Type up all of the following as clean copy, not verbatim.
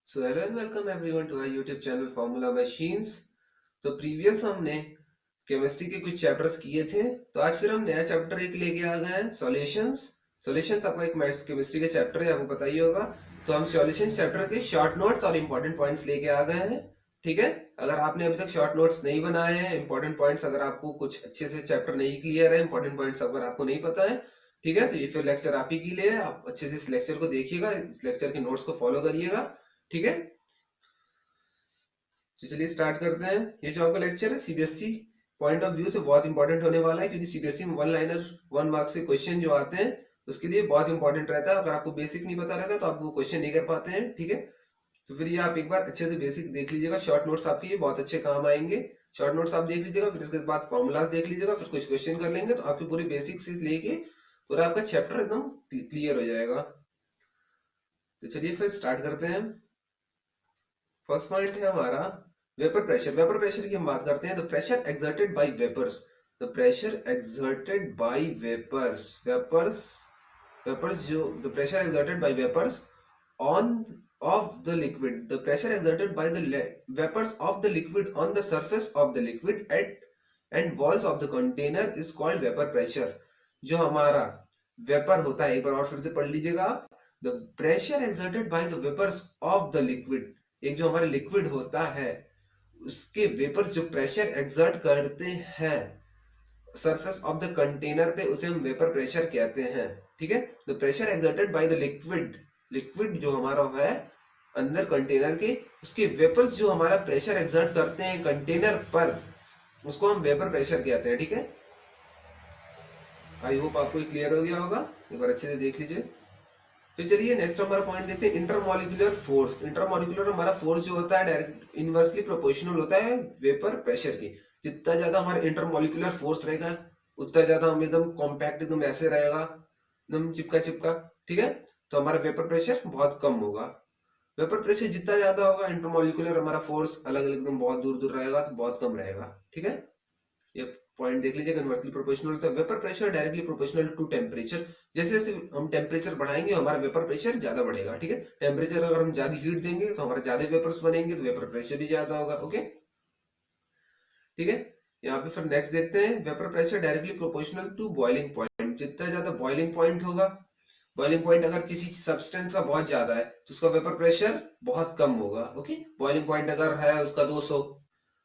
So hello and welcome everyone to our YouTube channel formula machines. तो previous हमने chemistry के कुछ chapters किए थे, तो आज फिर हम नया चैप्टर एक लेके आ गए हैं, सॉल्यूशंस। सॉल्यूशंस आपका एक मैथ्स केमिस्ट्री का चैप्टर है, आपको पता ही होगा। तो हम सॉल्यूशंस चैप्टर के शॉर्ट नोट्स और इंपॉर्टेंट पॉइंट्स लेके आ गए हैं। ठीक है, अगर आपने अभी तक शॉर्ट नोट्स नहीं बनाए हैं, इंपॉर्टेंट पॉइंट्स अगर आपको कुछ अच्छे से चैप्टर नहीं क्लियर है, इंपॉर्टेंट पॉइंट्स अगर आपको नहीं पता है, ठीक है, तो ये फिर लेक्चर आप ही के लिए है। आप अच्छे से इस लेक्चर को देखिएगा, इस लेक्चर के नोट्स को फॉलो करिएगा। ठीक है, तो चलिए स्टार्ट करते हैं। ये जो आपका लेक्चर है सीबीएसई पॉइंट ऑफ व्यू से बहुत इंपॉर्टेंट होने वाला है, क्योंकि सीबीएसई में वन लाइनर 1 मार्क्स के क्वेश्चन जो आते हैं उसके लिए बहुत इंपॉर्टेंट रहता है। अगर आपको बेसिक नहीं पता रहता तो आप वो क्वेश्चन नहीं कर पाते हैं। ठीक है, तो फिर ये आप एक बार अच्छे से बेसिक देख लीजिएगा। शॉर्ट नोट्स आपके ये बहुत अच्छे काम आएंगे। शॉर्ट नोट्स आप देख लीजिएगा, फिर इसके बाद फॉर्मूलाज देख लीजिएगा, फिर कुछ क्वेश्चन कर लेंगे तो आपके पूरे बेसिक से लेके पूरा आपका चैप्टर एकदम क्लियर हो जाएगा। तो चलिए फिर स्टार्ट करते हैं। फर्स्ट पॉइंट है हमारा वेपर प्रेशर। वेपर प्रेशर की हम बात करते हैं। The pressure exerted by vapours, the pressure exerted by vapours, vapours जो the pressure exerted by vapours on of the liquid, the pressure exerted by the vapors of the liquid on the surface of the liquid and walls of the container is called vapor pressure। जो हमारा vapour होता है, एक बार और फिर से पढ़ लीजिएगा आप। the pressure exerted by the vapors of the liquid, एक जो हमारा लिक्विड होता है उसके वेपर्स जो प्रेशर एक्सर्ट करते हैं सरफेस ऑफ द कंटेनर पे, उसे हम वेपर प्रेशर कहते हैं। ठीक है, the pressure exerted by the liquid, liquid जो हमारा है अंदर कंटेनर के, उसके वेपर्स जो हमारा प्रेशर एक्सर्ट करते हैं कंटेनर पर, उसको हम वेपर प्रेशर कहते हैं। ठीक है, आई होप आपको क्लियर हो गया होगा, एक बार अच्छे से देख लीजिए। तो चलिए नेक्स्ट हमारा पॉइंट देखते हैं, इंटरमॉलिक्यूलर फोर्स। इंटरमॉलिक्यूलर हमारा फोर्स जो होता है डायरेक्ट इनवर्सली प्रोपोर्शनल होता है वेपर प्रेशर की। जितना ज्यादा हमारा इंटरमॉलिक्यूलर फोर्स रहेगा उतना ज्यादा हम एकदम कॉम्पैक्ट, एकदम ऐसे रहेगा, एकदम चिपका चिपका। ठीक है, तो हमारा वेपर प्रेशर बहुत कम होगा। वेपर प्रेशर जितना ज्यादा होगा, इंटरमॉलिक्यूलर हमारा फोर्स अलग अलग एकदम बहुत दूर दूर रहेगा तो बहुत कम रहेगा। ठीक है, ये पॉइंट देख लीजिए, इनवर्सली प्रोपोर्शनल होता है। Vapour pressure directly proportional to temperature, जैसे जैसे हम टेम्परेचर बढ़ाएंगे हमारा वेपर प्रेशर ज्यादा बढ़ेगा। ठीक है, टेम्परेचर अगर हम ज्यादा हीट देंगे तो हमारे ज्यादा वेपर्स बनेंगे तो वेपर प्रेशर भी ज्यादा होगा। ओके, ठीक है, यहाँ पे फिर नेक्स्ट देखते हैं, vapour pressure directly proportional to boiling point. जितना ज्यादा बॉइलिंग पॉइंट होगा, बॉइलिंग पॉइंट अगर किसी सब्सटेंस का बहुत ज्यादा है तो उसका वेपर प्रेशर बहुत कम होगा। ओके, बॉइलिंग पॉइंट अगर है उसका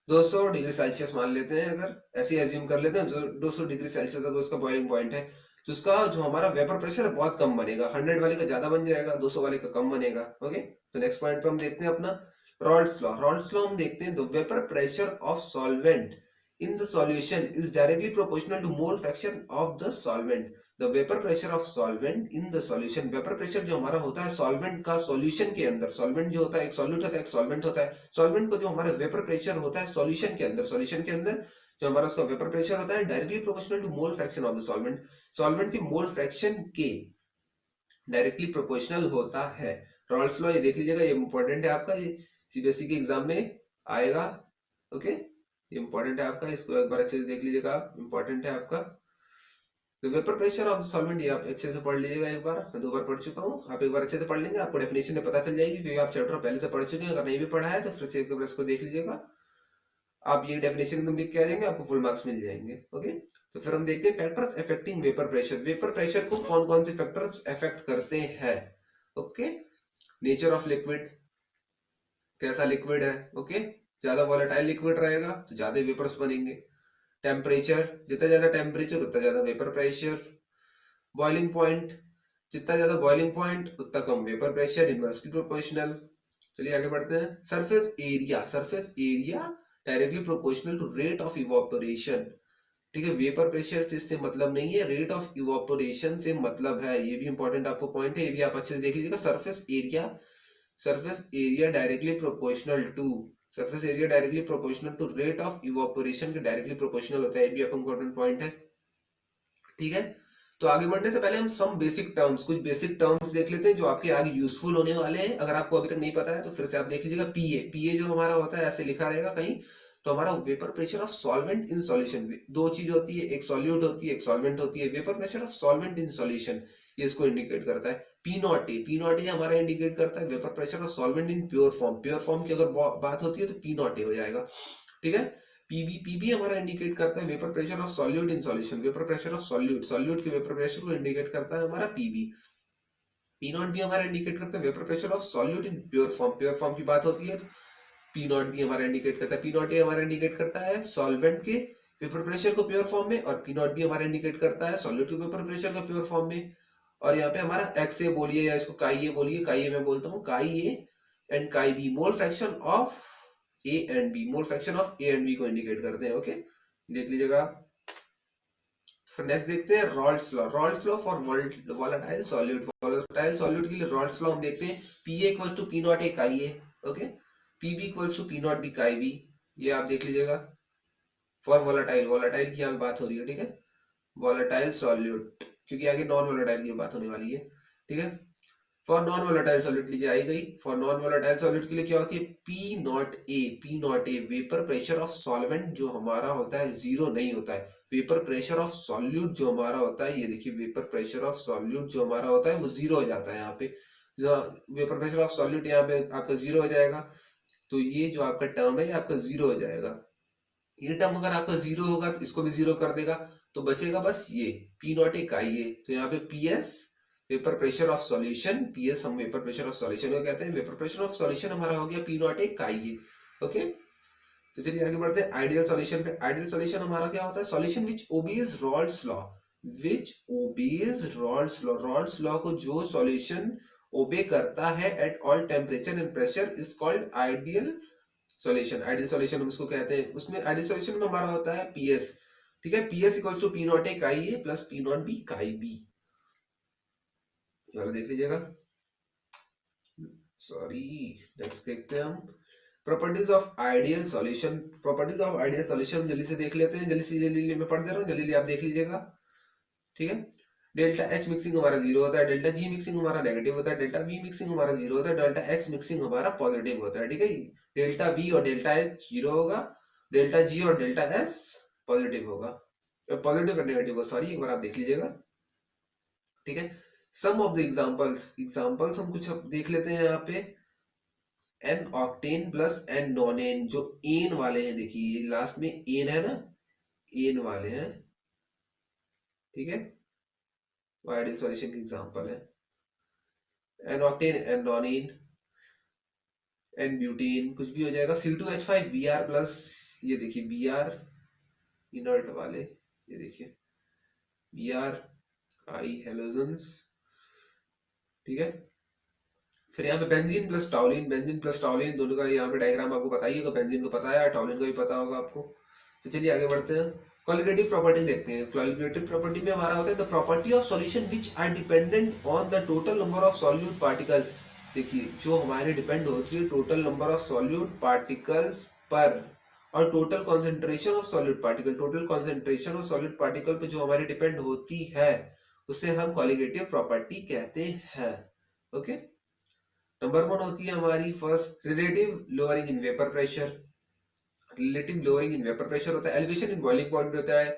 200 डिग्री सेल्सियस मान लेते हैं, अगर ऐसे एज्यूम कर लेते हैं 200 डिग्री सेल्सियस अगर उसका बॉइलिंग पॉइंट है तो उसका जो हमारा वेपर प्रेशर है बहुत कम बनेगा। 100 वाले का ज्यादा बन जाएगा, 200 वाले का कम बनेगा। ओके, तो नेक्स्ट पॉइंट पे हम देखते हैं अपना रॉल्स लॉ। रॉल्स लॉ हम देखते हैं, the vapour pressure of solvent in the solution is directly proportional to mole fraction of the solvent। the vapor pressure of solvent in the solution, vapor pressure जो हमारा होता है solvent का solution के अंदर, सॉल्वेंट जो होता है एक सॉल्यूट होता है एक सॉल्वेंट होता है, सॉल्वेंट को जो हमारा वेपर प्रेशर होता है सॉल्यूशन के अंदर, सॉल्यूशन के अंदर जो हमारा उसका वेपर प्रेशर होता है directly proportional to mole fraction of the solvent, solvent के मोल फ्रैक्शन के डायरेक्टली प्रोपोर्शनल होता है। रॉल्स लॉ ये देख लीजिएगा, ये इंपॉर्टेंट है आपका, ये सीबीएसई के एग्जाम में आएगा। ओके, इंपॉर्टेंट है आपका, इसको एक बार अच्छे से देख लीजिएगा, इंपॉर्टेंट है आपका। तो vapour pressure of the solvent ये आप अच्छे से पढ़ लीजिएगा, एक बार मैं 2 बार पढ़ चुका हूँ, आप एक बार अच्छे से पढ़ लेंगे आपको डेफिनेशन में पता चल जाएगी, क्योंकि आप चैप्टर पहले से पढ़ चुके हैं। अगर नहीं भी पढ़ा है तो फिर से एक बार इसको देख लीजिएगा, आप ये डेफिनेशन एकदम लिख के आ जाएंगे, आपको फुल मार्क्स मिल जाएंगे। ओके, तो फिर हम देखते हैं factors affecting vapour pressure. Vapour pressure को कौन कौन से फैक्टर्स अफेक्ट करते हैं। ओके, नेचर ऑफ लिक्विड, कैसा लिक्विड है। ओके, ज्यादा वॉलेटाइल लिक्विड रहेगा तो ज्यादा वेपर्स बनेंगे। टेम्परेचर, जितना ज्यादा टेम्परेचर उतना ज्यादा वेपर प्रेशर। बॉइलिंग पॉइंट, जितना ज्यादा बॉइलिंग पॉइंट उतना कम वेपर प्रेशर, इनवर्सली प्रोपोर्शनल। चलिए आगे बढ़ते हैं। Surface area, surface area directly proportional to rate of evaporation. ठीक है, वेपर प्रेशर से इससे मतलब नहीं है, रेट ऑफ इवोपोरेशन से मतलब है। ये भी इंपॉर्टेंट आपको पॉइंट है, ये भी आप अच्छे से देख लीजिएगा। Surface area, surface area directly proportional to, surface area directly proportional to rate of evaporation के डायरेक्टली प्रोपोर्शनल होता है, ये भी आपका इंपॉर्टेंट पॉइंट है। ठीक है, तो आगे बढ़ने से पहले हम सम बेसिक टर्म्स, कुछ बेसिक टर्म्स देख लेते हैं जो आपके आगे यूजफुल होने वाले हैं। अगर आपको अभी तक नहीं पता है तो फिर से आप देख लीजिएगा। पीए, पीए जो हमारा होता है ऐसे लिखा रहेगा कहीं, तो हमारा vapour pressure of solvent in solution. दो चीज होती है, एक सॉल्यूट होती है एक सॉल्वेंट होती है। Vapour pressure of solvent in solution ये इसको इंडिकेट करता है। पी नॉट ए हमारा इंडिकेट करता है vapour pressure of solvent in pure form की अगर बात होती है तो पी नॉट ए हो जाएगा, ठीक है। पीबी हमारा इंडिकेट करता है vapour pressure of solute in solution, vapour pressure of solute के वेपर प्रेशर को इंडिकेट करता है हमारा पीबी। पी नॉट भी हमारा इंडिकेट करता है vapour pressure of solute in pure form की बात होती है तो पी नॉट भी हमारा इंडिकेट करता है, पी नॉट ए हमारा इंडिकेट करता है सॉल्वेंट के वेपर प्रेशर को प्योर फॉर्म में, और पी नॉट भी हमारा इंडिकेट करता है सॉल्यूट के वेपर प्रेशर को प्योर फॉर्म में। और यहाँ पे हमारा एक्स ए बोलिए या इसको काई ए बोलिए, काई ए मैं बोलता हूँ, chi A and chi B mole fraction of A and B, mole fraction of A and B को इंडिकेट करते हैं, ओके, देख लीजिएगा। फिर नेक्स्ट देखते हैं Raoult's law for volatile solute, volatile solute के लिए रॉल्ट्स लॉ हम देखते हैं, P A equals to P not A chi A, okay, P B equals to P not B chi B, ये आप देख लीजिएगा फॉर वोलेटाइल की यहाँ बात हो रही है, ठीक है, वोलेटाइल सॉल्यूट, क्योंकि आगे नॉन वोलेटाइल की बात होने वाली है, ठीक है। फॉर नॉन वोलेटाइल सॉल्यूट लीजिए आई गई, फॉर नॉन वोलेटाइल सॉल्यूट के लिए क्या होती है, P not a vapour pressure of solvent जो हमारा होता है जीरो नहीं होता है, वेपर प्रेशर ऑफ सॉल्यूट जो हमारा होता है, ये देखिए वेपर प्रेशर ऑफ सॉल्यूट जो हमारा होता है वो जीरो हो जाता है, यहाँ पे वेपर प्रेशर ऑफ सॉल्यूट यहाँ पे आपका जीरो हो जाएगा, तो ये जो आपका टर्म है आपका जीरो हो जाएगा। ये टर्म अगर आपका जीरो होगा तो इसको भी जीरो कर देगा, तो बचेगा बस ये पी नॉट ए काई ए, तो यहाँ पे P S vapour pressure of solution, P S हम वेपर प्रेशर ऑफ सॉल्यूशन को कहते हैं, वेपर प्रेशर ऑफ सॉल्यूशन हमारा हो गया P not A chi A, okay. तो चलिए आगे बढ़ते हैं आइडियल सॉल्यूशन पे। आइडियल सॉल्यूशन हमारा क्या होता है, solution which obeys Raoult's law, which obeys Raoult's law को जो सॉल्यूशन ओबे करता है at all temperature and pressure is called ideal solution. Ideal solution हम इसको कहते हैं, उसमें आइडियल सॉल्यूशन में हमारा होता है पीएस, ठीक है, PS equals to P not A chi A plus P not B chi B, ये वाला देख लीजिएगा, सॉरी। नेक्स्ट देखते हैं हम properties of ideal solution. Properties of ideal solution जल्दी से देख लेते हैं, जल्दी मैं पढ़ दे रहा हूँ, जल्दी आप देख लीजिएगा, ठीक है। डेल्टा एच मिक्सिंग हमारा जीरो होता है, डेल्टा जी मिक्सिंग हमारा नेगेटिव होता है, डेल्टा वी मिक्सिंग हमारा जीरो होता है, डेल्टा एक्स मिक्सिंग हमारा पॉजिटिव होता है, ठीक है। डेल्टा वी और डेल्टा एच जीरो होगा, डेल्टा जी और डेल्टा एस पॉजिटिव होगा, पॉजिटिव और नेगेटिव होगा, सॉरी, एक बार आप देख लीजिएगा, ठीक है। सम ऑफ द एग्जांपल्स हम कुछ देख लेते हैं यहाँ पे। N octane plus n nonane, जो एन वाले हैं, देखिए लास्ट में एन है ना, एन वाले हैं, ठीक है, वो आइडियल सॉल्यूशन की एग्जांपल है। N octane, n nonane, n butane, कुछ भी हो जाएगा। C2H5 Br प्लस, ये देखिए Br इनर्ट वाले, ये देखिए Br आई हेलोजन्स, ठीक है। फिर यहाँ पे बेंजीन प्लस टाउलिन दोनों का यहाँ पे डायग्राम आपको बताइएगा, बेंजीन को पता है, टाउलिन को भी पता होगा आपको। तो चलिए आगे बढ़ते हैं, क्वालिटेटिव प्रॉपर्टी देखते हैं। क्वालिटेटिव प्रॉपर्टी में हमारा होता है the property of solution which are dependent on the total number of solute particle. देखिए जो हमारे डिपेंड होती है total number of solute particles पर, और total concentration of solute particle, total concentration of solute particle पे जो हमारी डिपेंड होती है उसे हम क्वालिटेटिव प्रॉपर्टी कहते हैं, ओके। नंबर 1 होती है हमारी first relative lowering in vapour pressure. Relative lowering in vapour pressure होता है, एलिवेशन इन बॉइलिंग पॉइंट होता है,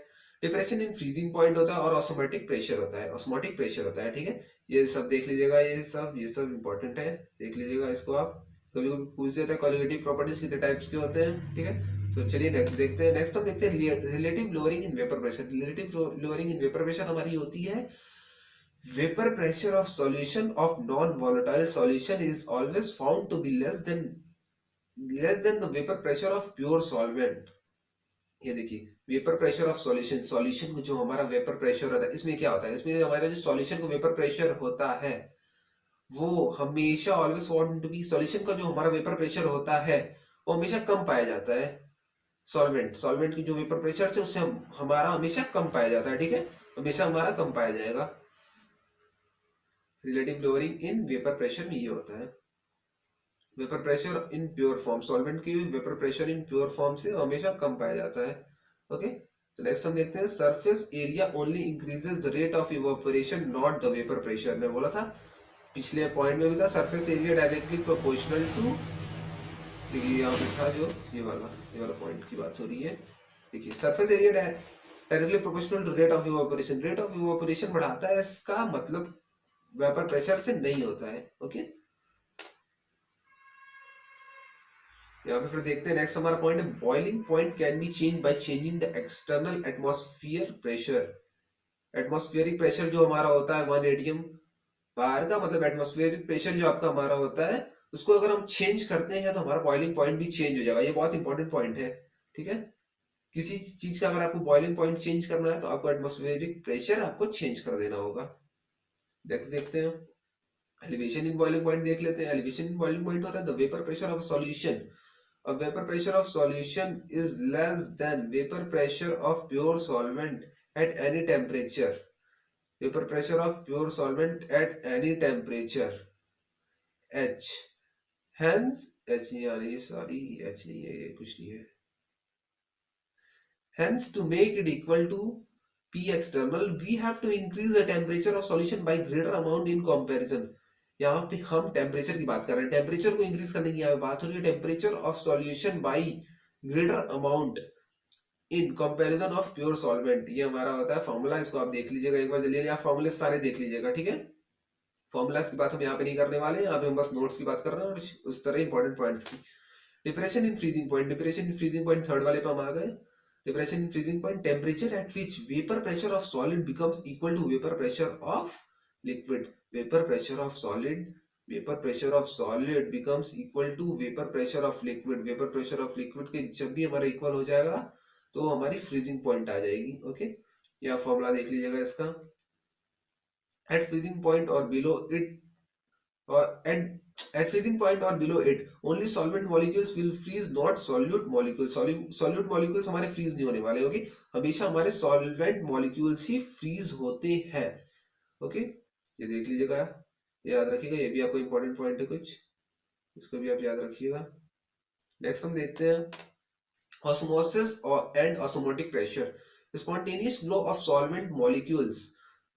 डिप्रेशन इन फ्रीजिंग पॉइंट होता है, और ऑस्मोटिक प्रेशर होता है, ठीक है। ये सब देख लीजिएगा, ये सब इंपॉर्टेंट है, देख लीजिएगा इसको आप, कभी कभी पूछ देता है क्वालिटेटिव प्रॉपर्टीज कितने टाइप्स के होते हैं, ठीक है। तो चलिए नेक्स्ट देखते हैं। नेक्स्ट हम देखते हैं relative lowering in vapour pressure. Relative lowering in vapour pressure हमारी होती है vapor pressure of solution of non-volatile solution is always found to be less than the vapor pressure of pure solvent। ये देखिए vapour pressure of solution में जो हमारा vapour pressure होता है, इसमें क्या होता है, इसमें हमारा जो सॉल्यूशन का वेपर प्रेशर होता है वो हमेशा always found to be, solution का जो हमारा वेपर प्रेशर होता है वो हमेशा कम पाया जाता है सॉल्वेंट की जो वेपर प्रेशर से उससे हमारा हमेशा कम पाया जाता है, ठीक है, हमेशा हमारा कम पाया जाएगा। Relative lowering in vapour pressure में ये होता है, vapour pressure in pure form, solvent की vapour pressure in pure form से हमेशा कम पाया जाता है, ओके। तो नेक्स्ट हम देखते हैं surface area only increases the rate of evaporation not the vapour pressure. मैं बोला था पिछले पॉइंट में भी था, surface area directly proportional to, देखिए यहाँ पे था जो ये वाला पॉइंट की बात हो रही है, देखिए surface area directly proportional to rate of evaporation. Rate of evaporation बढ़ाता है, इसका मतलब वेपर प्रेशर से नहीं होता है। ओके, यहाँ पे फिर देखते हैं नेक्स्ट हमारा पॉइंट है, boiling point can be change by changing the external atmosphere pressure. Atmospheric pressure जो हमारा होता है 1 atm बाहर का, मतलब एटमॉस्फेरिक प्रेशर जो आपका हमारा होता है, उसको अगर हम चेंज करते हैं तो हमारा बॉइलिंग पॉइंट भी चेंज हो जाएगा। ये बहुत इंपॉर्टेंट पॉइंट है, ठीक है। किसी चीज का अगर आपको बॉइलिंग पॉइंट चेंज करना है तो आपको एटमॉस्फेरिक प्रेशर आपको चेंज कर देना होगा। देखते हैं एलिवेशन इन बॉइलिंग पॉइंट देख लेते हैं। एलिवेशन इन बॉइलिंग पॉइंट होता है the vapour pressure of solution. A vapor pressure of solution is less than vapor pressure of pure solvent at any temperature. Vapor pressure of pure solvent at any temperature H. Hence H नहीं आ रही है, sorry H नहीं है, ये कुछ नहीं है। Hence to make it equal to P external, we have to increase the temperature of solution by greater amount in comparison. यहाँ पे हम टेम्परेचर की बात कर रहे हैं, टेम्परेचर को इंक्रीज करने की यहाँ बात हो रही है। Temperature of solution bye greater amount in comparison of pure solvent, ये हमारा होता है फॉर्मूला। इसको आप देख लीजिएगा एक बार जल्दी, आप फॉर्मूले सारे देख लीजिएगा, ठीक है। फॉर्मूलास की बात हम यहाँ पे नहीं करने वाले हैं, यहाँ पे हम बस नोट्स की बात कर रहे हैं और उस तरह इंपॉर्टेंट पॉइंट्स की। Depression in freezing point, depression in freezing point third वाले पे हम आ गए। Depression in freezing point, temperature at which vapour pressure of solid becomes equal to vapour pressure of liquid. Vapour pressure of solid, vapour pressure of solid becomes equal to vapour pressure of liquid. Vapour pressure of liquid के जब भी हमारा equal हो जाएगा तो हमारी freezing point आ जाएगी। Okay, यह फॉर्मूला देख लीजिएगा इसका। एट फ्रीजिंग पॉइंट और बिलो इट, और at freezing point or below it only solvent molecules will freeze, not solute molecules. solute molecules हमारे freeze नहीं होने वाले, ओके। हमेशा हमारे solvent molecules ही freeze होते हैं, ओके। ये देख लीजिएगा, याद रखिएगा, ये भी आपको इंपॉर्टेंट पॉइंट है कुछ, इसको भी आप याद रखिएगा। नेक्स्ट हम देखते हैं osmosis and osmotic pressure. Spontaneous flow of solvent molecules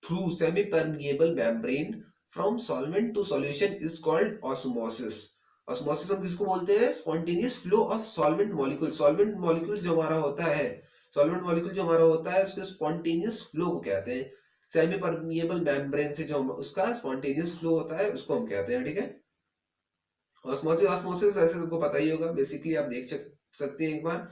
through semi-permeable membrane from solvent to solution is called osmosis. osmosis हम किसको बोलते हैं? Spontaneous flow of solvent molecule. solvent molecule जो हमारा होता है, solvent molecule जो हमारा होता है उसके spontaneous flow को कहते हैं। सेमी परमिएबल मेम्ब्रेन से जो उसका स्पॉन्टेनियस फ्लो होता है उसको हम कहते हैं, ठीक है। ऑस्मोसिस, ऑस्मोसिस वैसे सबको पता ही होगा, बेसिकली आप देख सकते हैं एक बार।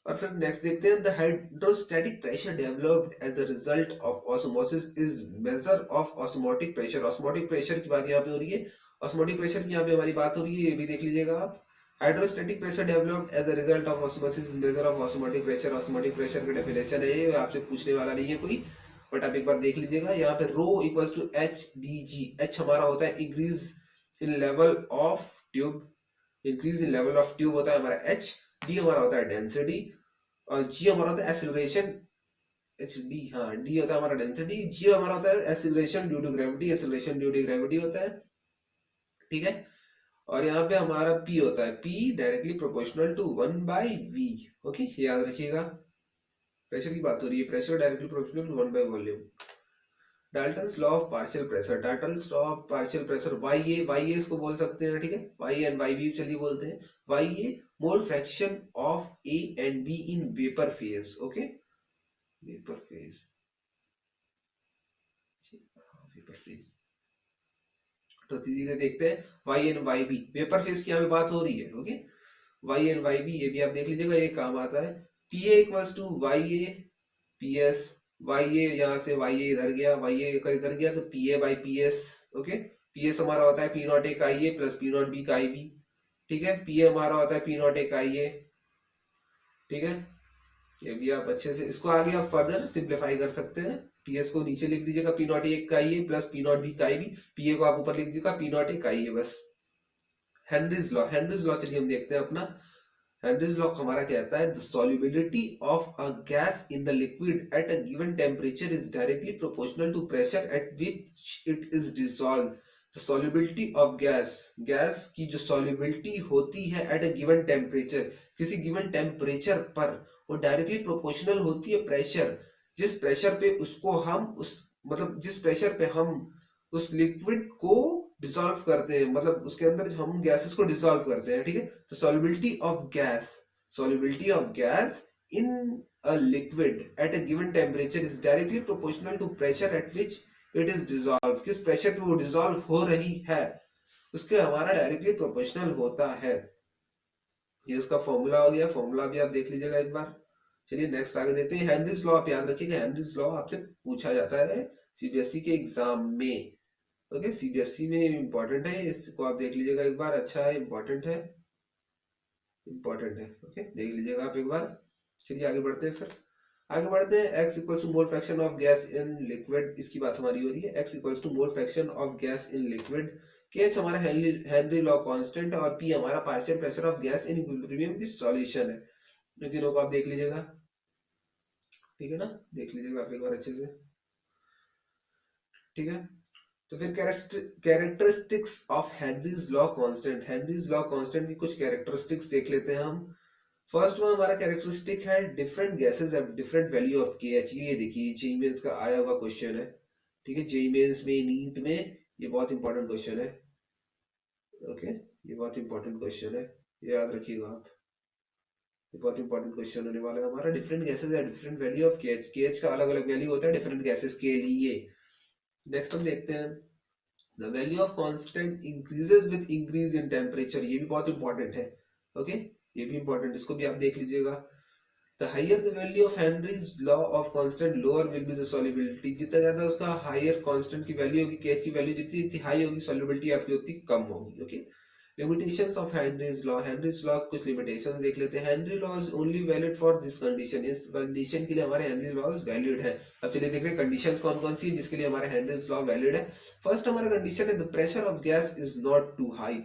और फिर नेक्स्ट देखते हैं, the hydrostatic pressure developed as a result of osmosis is measure of osmotic pressure. Osmotic pressure की बात यहाँ पे हो रही है, ऑस्मोटिक प्रेशर की यहाँ पे हमारी बात हो रही है, ये भी देख लीजिएगा आप। Hydrostatic pressure developed as a result of osmosis is measure of osmotic pressure. Osmotic pressure का डेफिनेशन है ये, आपसे पूछने वाला नहीं है कोई, बट आप एक बार देख लीजिएगा। यहाँ पे rho equals to H D G. H हमारा होता है increase in level of tube, increase in level of tube होता है हमारा एच। डी हमारा होता है डेंसिटी, और जी हमारा होता है एक्सीलरेशन। एच डी, हाँ, डी होता है हमारा डेंसिटी, जी हमारा होता है acceleration due to gravity. Acceleration due to gravity होता है, ठीक है। और यहाँ पे हमारा पी होता है, P directly proportional to 1/v। Okay, याद रखिएगा, प्रेशर की बात हो रही है, pressure directly proportional to 1 by volume. Dalton's law of partial pressure, Dalton's law of partial pressure, YA इसको बोल सकते हैं, ठीक है। YA एंड YB चलिए बोलते हैं। YA mole fraction of A and B in vapour phase, okay, vapour phase, vapour phase. तो सीधे देखते हैं YA and YB, vapour phase की यहाँ पे बात हो रही है, ओके। YA एंड YB ये भी आप देख लीजिएगा, ये काम आता है। PA equals to YA PS, YA यहाँ से YA इधर गया, YA का इधर गया तो PA by PS, okay. PS हमारा होता है P नॉट एक IA plus P not B का IB, ठीक है। PA हमारा होता है P नॉट एक IA, ठीक है। ये भी आप अच्छे से, इसको आगे आप फर्दर सिंप्लीफाई कर सकते हैं। PS को नीचे लिख दीजिएगा P नॉट एक का IA plus P not B का IB, PA को आप ऊपर लिख दीजिएगा P नॉट एक का IA, बस। हेनरीज लॉ, हेनरीज लॉ चलिए हम देखते हैं अपना। हेनरीज लॉ हमारा कहता है, the solubility of a gas in the liquid at a given temperature is directly proportional to pressure at which it is dissolve. The solubility of gas, gas की जो सॉल्युबिलिटी होती है एट अ गिवन टेम्परेचर, किसी given temperature पर, वो directly proportional होती है pressure, जिस प्रेशर पे उसको हम उस, मतलब जिस प्रेशर पे हम उस लिक्विड को डिसॉल्व करते हैं, मतलब उसके अंदर हम गैसेस को डिसॉल्व करते हैं, ठीक है। तो solubility of gas, solubility of gas in a liquid at a given temperature is directly proportional to pressure at which it is dissolve, किस प्रेशर पे वो डिसॉल्व हो रही है उसके हमारा डायरेक्टली प्रोपोर्शनल होता है। ये उसका फॉर्मूला हो गया, फॉर्मूला भी आप देख लीजिएगा एक बार। चलिए नेक्स्ट आगे देखते हैं। हेनरीज लॉ, आप याद रखिएगा हेनरीज लॉ आपसे पूछा जाता है सीबीएसई के एग्जाम में। ओके, सीबीएसई में इंपॉर्टेंट है, इसको आप देख लीजिएगा एक बार। अच्छा है, इंपॉर्टेंट है, इंपॉर्टेंट है। ओके, देख लीजिएगा आप एक बार। चलिए आगे बढ़ते हैं, फिर आगे बढ़ते हैं। x equals to mole fraction of gas in liquid, इसकी बात हमारी हो रही है। x equals to mole fraction of gas in liquid, KH हमारा हेनरी लॉ कांस्टेंट है और P हमारा partial pressure of gas in equilibrium की सॉल्यूशन है। इन तीनों को आप देख लीजिएगा, ठीक है ना, देख लीजिएगा आप एक बार अच्छे से, ठीक है। तो फिर characteristics of Henry's law constant, Henry's law constant की कुछ कैरेक्टरिस्टिक्स देख लेते हैं हम। फर्स्ट वन हमारा कैरेक्टरिस्टिक है different gases have different value of KH। ये देखिए जेईई मेंस का आया हुआ क्वेश्चन है, ठीक है, जेईई मेंस में, नीट में ये बहुत इंपॉर्टेंट क्वेश्चन है। ओके, ये बहुत इंपॉर्टेंट क्वेश्चन है, ये याद रखिएगा आप, ये बहुत इंपॉर्टेंट क्वेश्चन होने वाला है हमारा। Different gases have different value of KH, KH का अलग अलग वैल्यू होता है डिफरेंट गैसेस के लिए। नेक्स्ट हम देखते हैं the value of constant increases with increase in temperature, ये भी बहुत इंपॉर्टेंट है। ओके, ये भी इंपॉर्टेंट, इसको भी आप देख लीजिएगा। The higher the value of Henry's law of constant lower will be the solubility, जितना ज्यादा उसका हायर कांस्टेंट की वैल्यू होगी, KH की वैल्यू जितनी हाई होगी, सॉल्युबिलिटी आपकी उतनी कम होगी। Okay, limitations of Henry's law, Henry's law कुछ लिमिटेशंस देख लेते हैं। Henry law is only valid for this condition, इस कंडीशन के लिए हमारे हेनरी लॉज वैलिड है। अब चलिए देख रहे हैं कंडीशंस कौन कौन सी है जिसके लिए हमारे हेनरीज लॉ वैलिड है। फर्स्ट हमारा कंडीशन है the pressure of gas is not too high,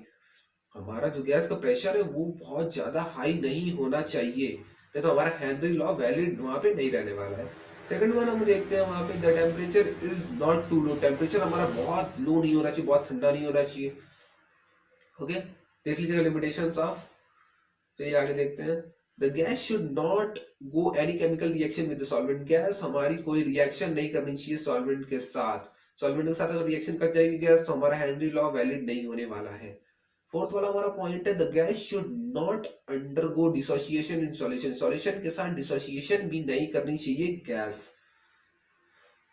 हमारा जो गैस का प्रेशर है वो बहुत ज्यादा हाई नहीं होना चाहिए, नहीं तो हमारा हेनरी लॉ वैलिड वहां पे नहीं रहने वाला है। सेकंड वन हम देखते हैं वहां पे the temperature is not too low, temperature हमारा बहुत लो नहीं होना चाहिए, बहुत ठंडा नहीं होना चाहिए। ओके, देख लीजिएगा लिमिटेशंस ऑफ। चलिए आगे देखते हैं the gas should not go any chemical reaction with the solvent, gas हमारी कोई रिएक्शन नहीं करनी चाहिए सॉल्वेंट के साथ, सॉल्वेंट के साथ अगर रिएक्शन कर जाएगी गैस तो हमारा हेनरी लॉ वैलिड नहीं होने वाला है। फोर्थ वाला हमारा पॉइंट है the gas should not undergo dissociation in solution, solution के साथ डिसोसिएशन भी नहीं करनी चाहिए गैस।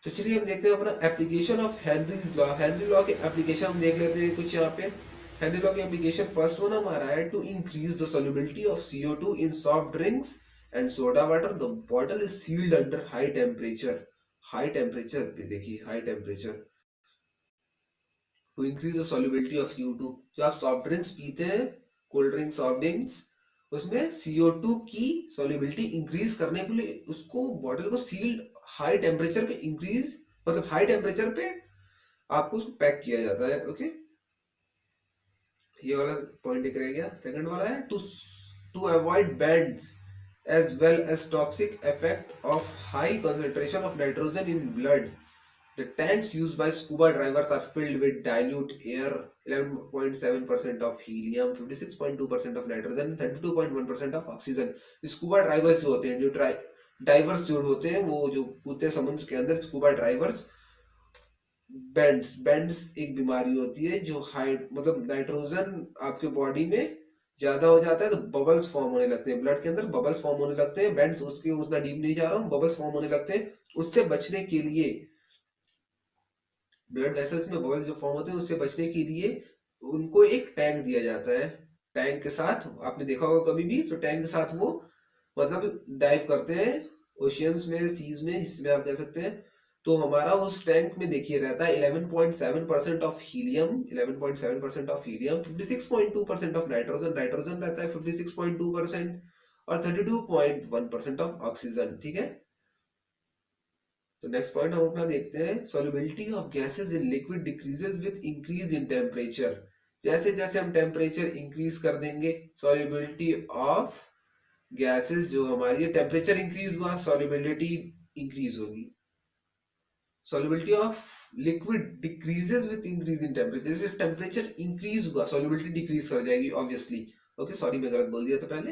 तो चलिए हम देखते हैं अपना application of Henry's law, Henry law के एप्लीकेशन हम देख लेते हैं कुछ यहाँ पे। हेनरी लॉ के एप्लीकेशन फर्स्ट वन हमारा है to increase the solubility of CO2 in soft drinks and soda water, the bottle is sealed under high temperature, high temperature पे देखिए, high temperature to increase the solubility of CO2। जो आप soft drinks पीते हैं, cold drinks, soft drinks, उसमें CO2 की solubility increase करने के लिए उसको बॉटल को सील्ड हाई टेम्परेचर पे इंक्रीज, मतलब हाई टेम्परेचर पे आपको उसको पैक किया जाता है। ओके, ये वाला पॉइंट एक रह गया। सेकंड वाला है to avoid bends as well as toxic effect of high concentration of nitrogen in blood, the tanks used by scuba divers are filled with dilute air, 11.7% of helium, 56.2% of nitrogen and 32.1% of oxygen। Scuba drivers जो होते हैं, जो diverse जो होते हैं, वो जो कूदते हैं समुद्र के अंदर, स्कूबा ड्राइवर्स, बेंड्स एक बीमारी होती है जो हाई, मतलब नाइट्रोजन आपके बॉडी में ज्यादा हो जाता है तो बबल्स फॉर्म होने लगते हैं, ब्लड के अंदर बबल्स फॉर्म होने लगते हैं। बेंड्स उसके उतना डीप नहीं जा रहा हूँ, बबल्स फॉर्म होने लगते हैं। उससे बचने के लिए, ब्लड वेसल्स में बबल्स जो फॉर्म होते हैं उससे बचने के लिए उनको एक टैंक दिया जाता है। टैंक के साथ आपने देखा होगा कभी भी, तो टैंक के साथ वो मतलब डाइव करते हैं ओशियंस में, सीज में, जिसमें आप कह सकते हैं। तो हमारा उस टैंक में देखिए रहता है 11.7% of helium, 11.7% of helium, 56.2% of nitrogen, nitrogen रहता है 56.2% और 32.1% ऑफ ऑक्सीजन। ठीक है, तो नेक्स्ट पॉइंट हम अपना देखते हैं solubility of gases in liquid decreases with increase in temperature, जैसे जैसे हम टेम्परेचर इंक्रीज कर देंगे सॉल्युबिलिटी ऑफ गैसेस जो हमारी टेम्परेचर इंक्रीज हुआ, सॉल्युबिलिटी इंक्रीज होगी। Solubility of liquid decreases with increase in temperature, जैसे टेम्परेचर इंक्रीज हुआ सॉल्युबिलिटी डिक्रीज कर जाएगी ऑब्वियसली। ओके, सॉरी मैं गलत बोल दिया था पहले।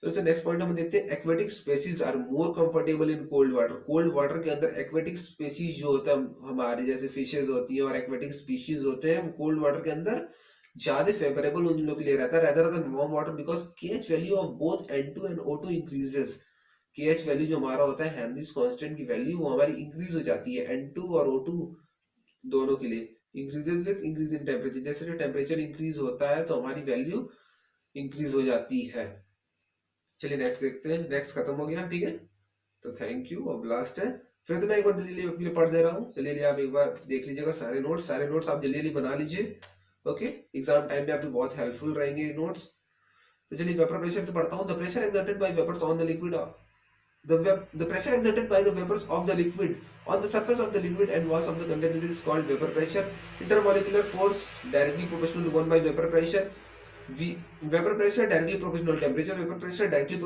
तो नेक्स्ट पॉइंट हम देखते हैं aquatic species are more comfortable in cold water, cold water के अंदर एक्वेटिक स्पेसीज जो होता है हमारे जैसे फिशेज होती है और एक्वेटिक स्पीशीज होते हैं, कोल्ड वाटर के अंदर ज्यादा फेवरेबल उन लोगों के लिए रहता है rather than warm water, because KH value of both N2 and O2 increases, KH value जो हमारा होता है हेनरीज कांस्टेंट की वैल्यू, वो हमारी इंक्रीज हो जाती है N2 और O2 दोनों के लिए, increases with increase in temperature. जैसे जो टेम्परेचर इंक्रीज होता है तो हमारी वैल्यू इंक्रीज हो जाती है। चलिए नेक्स्ट देखते हैं। नेक्स्ट खत्म हो गया, ठीक है, तो थैंक यू। अब लास्ट है, फिर से मैं एक बार जल्दी जल्दी आपके लिए पढ़ दे रहा हूँ। चलिए आप एक बार देख लीजिएगा सारे नोट्स आप जल्दी जल्दी बना लीजिए। ओके, एग्जाम टाइम पे आपके बहुत हेल्पफुल रहेंगे ये नोट्स। तो चलिए वेपर प्रेशर से पढ़ता हूँ। The pressure exerted by vapours on the liquid, the pressure exerted by the vapors of the liquid on the surface of the liquid and walls of the container is called vapor pressure. Intermolecular force directly proportional to 1 by vapor pressure. Vapor pressure directly proportional to temperature. Vapor pressure directly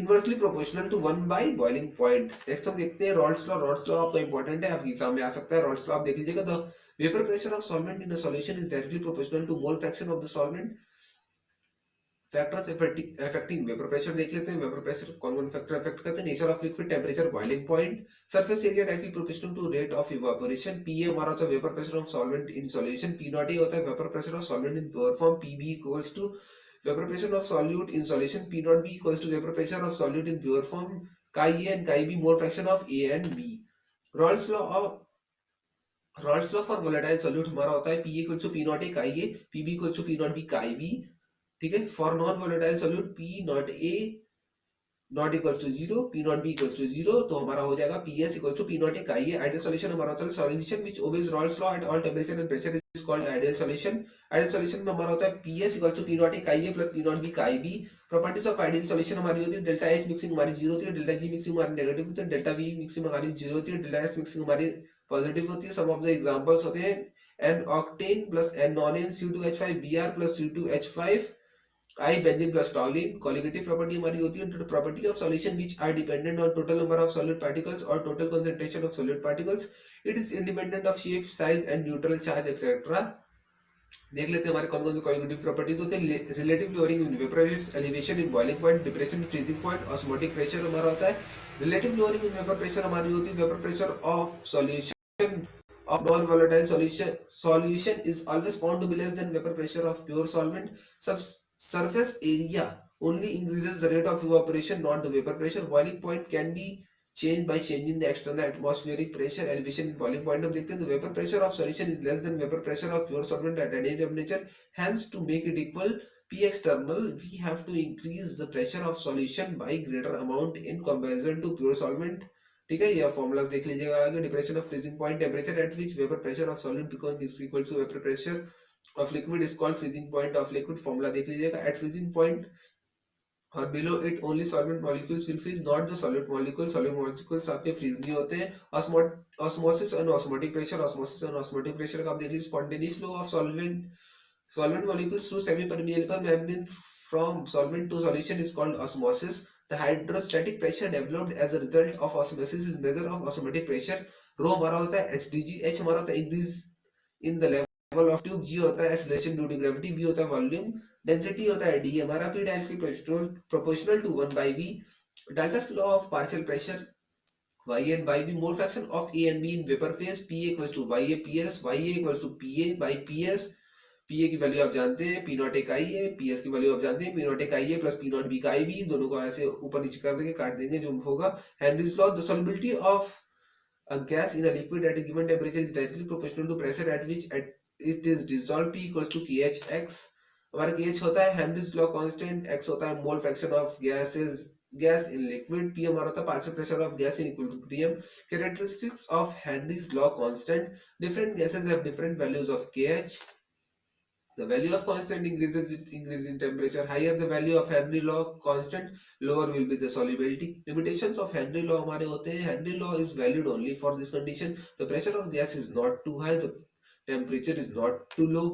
inversely proportional to 1 by boiling point. Next हम देखते हैं Rawls law. Rawls law आपका important है, आपके exam में आ सकता है। Rawls law आप देख लीजिएगा। The vapour pressure of solvent in the solution is directly proportional to mole fraction of the solvent. Factors affecting vapour pressure देख लेते हैं। वेपर प्रेशर कौन कौन फैक्टर अफेक्ट करते हैं? Nature of liquid, temperature, boiling point, surface area directly proportional to rate of evaporation. P A हमारा होता है vapour pressure of solvent in solution. P not A होता है vapour pressure of solvent in pure form. P B equals to vapour pressure of solute in solution. P not B equals to vapour pressure of solute in pure form. Chi A and chi B mole fraction of A and B. Raoult's law for volatile solute हमारा होता है P equals to P not A chi A, P B equals to P not B chi B, ठीक है। For non volatile solute P not A not equals to 0, P not B equals to 0, तो हमारा हो जाएगा P S equals to P not A chi A. Ideal solution हमारा होता है solution which obeys Raoult's law at all temperature and pressure is called ideal solution. Ideal solution में हमारा होता है P S equals to P not A chi A plus P not B chi B. Properties of ideal solution हमारी होती है delta H mixing हमारी 0 होती है, डेल्टा जी मिक्सिंग हमारी नेगेटिव होती है, डेल्टा वी मिक्सिंग हमारी 0 होती है, डेल्टा एस मिक्सिंग हमारी पॉजिटिव होती है। सम ऑफ द एग्जांपल्स होते हैं n octane plus n nonane C2H5Br plus C2H5 I benzene plus toluene। colligative property हमारी होती है property of solution which are dependent on total number of solute particles or total concentration of solute particles. It is independent of shape, size and neutral charge etc. देख लेते हैं हमारे कौन कौन से colligative properties होते हैं। relative lowering in vapor elevation in boiling point, depression in freezing point, osmotic pressure हमारा होता है। relative lowering in vapor pressure हमारी होती है vapor pressure of solution of non-volatile solution is always found to be less than vapor pressure of pure solvent. Surface area only increases the rate of evaporation, not the vapor pressure. Boiling point can be changed by changing the external atmospheric pressure elevation in boiling point. हम देखते हैं the vapor pressure of solution is less than vapor pressure of pure solvent at any temperature. Hence, to make it equal P external, we have to increase the pressure of solution by greater amount in comparison to pure solvent. ठीक है, यह formulas देख लीजिएगा आगे। Depression of freezing point, temperature at which vapour pressure of solid becomes equal to vapour pressure of liquid is called freezing point of liquid। formula देख लीजिएगा। at freezing point और below it only solvent molecules will freeze, not the solid molecules। solid molecules आपके freeze नहीं होते हैं। osmosis and osmotic pressure, osmosis and osmotic pressure का आप देख लीजिए। spontaneous flow of solvent molecules through semi permeable membrane from solvent to solution is called osmosis। the hydrostatic pressure developed as a result of osmosis is measure of osmotic pressure। rho हमारा होता है HdG, H हमारा होता है increase in the level of tube, G होता है acceleration due to gravity, V होता है वॉल्यूम, डेंसिटी होता है D हमारा, P directly proportional to 1 by V। Dalton's law of partial pressure Y and YB, mole fraction of A and B in vapour phase, PA equals to YA/PS, YA equals to PA by PS। PA की value आप जानते हैं P not इकाई है, PS की value आप जानते हैं P नॉट इकाई है प्लस P नॉट B इकाई B, दोनों को ऐसे ऊपर नीचे कर देंगे, काट देंगे जो होगा। Henry's law, the solubility of a gas in a liquid at a given temperature is directly proportional to pressure at which it is dissolved। P equals to KHX। हमारा KH होता है हेनरीज लॉ कांस्टेंट, X होता है मोल fraction of gas in liquid, P हमारा होता है partial pressure of gas in equilibrium. Characteristics of Henry's law constant, different gases have different values of KH। The value of constant increases with increase in temperature. Higher the value of Henry law constant, lower will be the solubility। Limitations of Henry law हमारे होते हैं। Henry law is valued only for this condition: the pressure of gas is not too high, the temperature is not too low,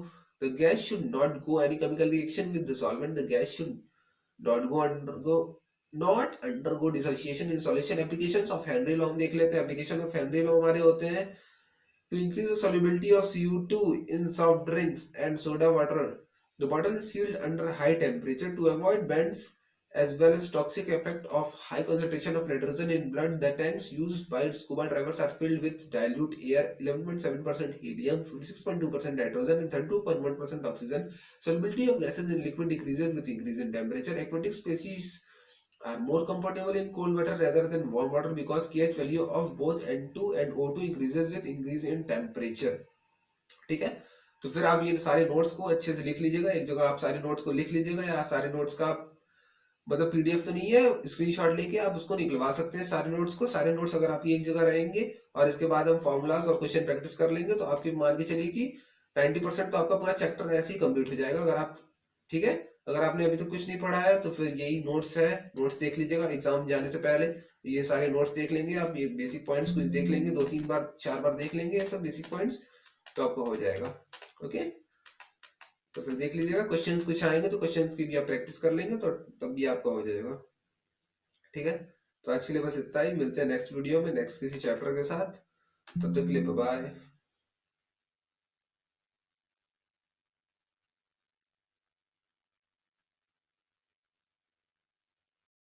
the gas should not go any chemical reaction with the solvent, the gas should not undergo dissociation in solution। Applications of Henry law हम देख लेते हैं। Application of Henry law हमारे होते हैं to increase the solubility of CO2 in soft drinks and soda water. The bottle is sealed under high temperature to avoid bends as well as toxic effect of high concentration of nitrogen in blood. The tanks used by scuba divers are filled with dilute air, 11.7% helium, 56.2% nitrogen and 32.1% oxygen. Solubility of gases in liquid decreases with increase in temperature. Aquatic species are more comfortable in cold water rather than warm water because pH value of both N2 and O2 increases with increase in temperature। ठीक है, तो फिर आप ये सारे notes को अच्छे से लिख लीजिएगा, एक जगह आप सारे नोट्स को लिख लीजिएगा, या सारे नोट्स का मतलब पीडीएफ तो नहीं है, स्क्रीनशॉट लेके आप उसको निकलवा सकते हैं सारे नोट्स को। सारे नोट्स अगर आप एक जगह रहेंगे और इसके बाद हम फॉर्मूलाज और क्वेश्चन प्रैक्टिस कर लेंगे तो आपकी मान के चलिए कि 90% तो आपका पूरा चैप्टर ऐसे ही कंप्लीट हो जाएगा अगर आप, ठीक है। अगर आपने अभी तक कुछ नहीं पढ़ा है तो फिर यही नोट्स है, नोट्स देख लीजिएगा एग्जाम जाने से पहले, ये सारे नोट्स देख लेंगे आप, ये बेसिक पॉइंट्स कुछ देख लेंगे, 2-3 बार 4 बार देख लेंगे ये सब बेसिक पॉइंट्स, तो आपका हो जाएगा। ओके, तो फिर देख लीजिएगा, क्वेश्चंस कुछ आएंगे तो क्वेश्चंस की भी आप प्रैक्टिस कर लेंगे तो तब भी आपका हो जाएगा। ठीक है, तो एक्चुअली बस इतना ही, मिलते हैं नेक्स्ट वीडियो में नेक्स्ट किसी चैप्टर के साथ, तब तक के लिए बाय बाय।